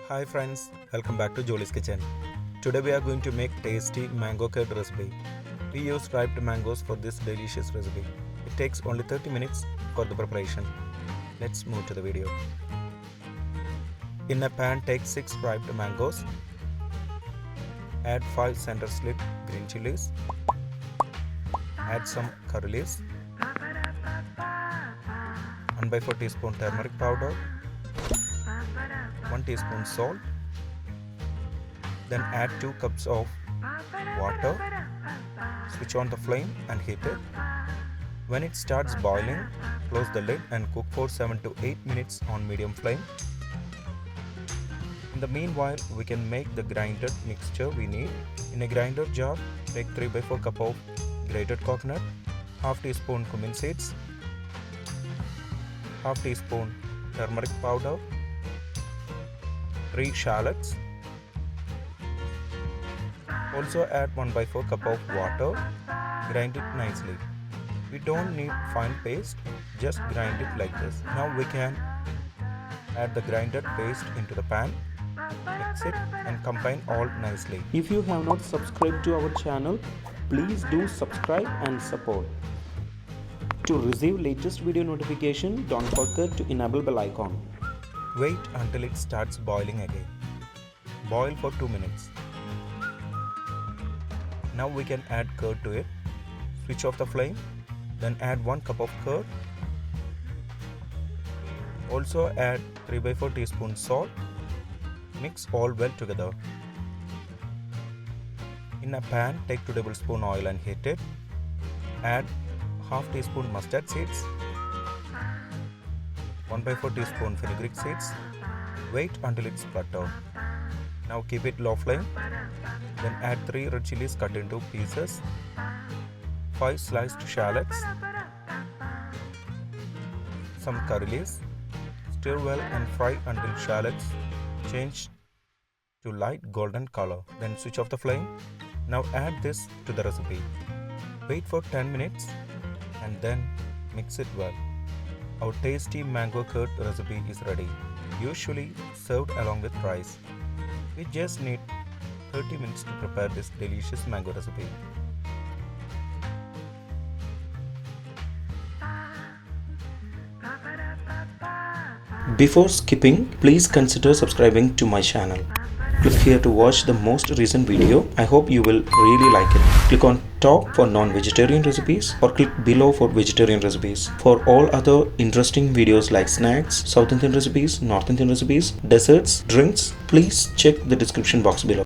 Hi friends, welcome back to Jolys kitchen. Today we are going to make tasty mango curd recipe. We use ripe mangoes for this delicious recipe. It takes only 30 minutes for the preparation. Let's move to the video. In a pan, take 6 ripe mangoes. Add 5 center slit green chilies. Add some curry leaves. 1/4 teaspoon turmeric powder. 1 teaspoon salt. Then add 2 cups of water. Switch on the flame and heat it. When it starts boiling, close the lid and cook for 7 to 8 minutes on medium flame. In the meanwhile, we can make the grinded mixture we need. In a grinder jar, take 3/4 cup of grated coconut, half teaspoon cumin seeds, half teaspoon turmeric powder, 3 shallots. Also add 1/4 cup of water. Grind it nicely. We don't need fine paste, just grind it like this. Now we can add the grinded paste into the pan, mix it and combine all nicely. If you have not subscribed to our channel, please do subscribe and support. To receive latest video notification, don't forget to enable bell icon. Wait until it starts boiling again. Boil for 2 minutes. Now we can add curd to it. Switch off the flame. Then add 1 cup of curd. Also add 3/4 teaspoon salt. Mix all well together. In a pan, take 2 tablespoon oil and heat it. Add half teaspoon mustard seeds. 1/4 teaspoon fenugreek seeds. Wait until it splutters. Now keep it low flame. Then add 3 red chilies cut into pieces, 5 sliced shallots, some curry leaves. Stir well and fry until shallots change to light golden color. Then switch off the flame. Now add this to the recipe. Wait for 10 minutes and then mix it well. Our tasty mango curd recipe is ready, usually served along with rice. We just need 30 minutes to prepare this delicious mango recipe. Before skipping, please consider subscribing to my channel. Click here to watch the most recent video. I hope you will really like it. Click on top for non-vegetarian recipes or click below for vegetarian recipes. For all other interesting videos like snacks, South Indian recipes, North Indian recipes, desserts, drinks, please check the description box below.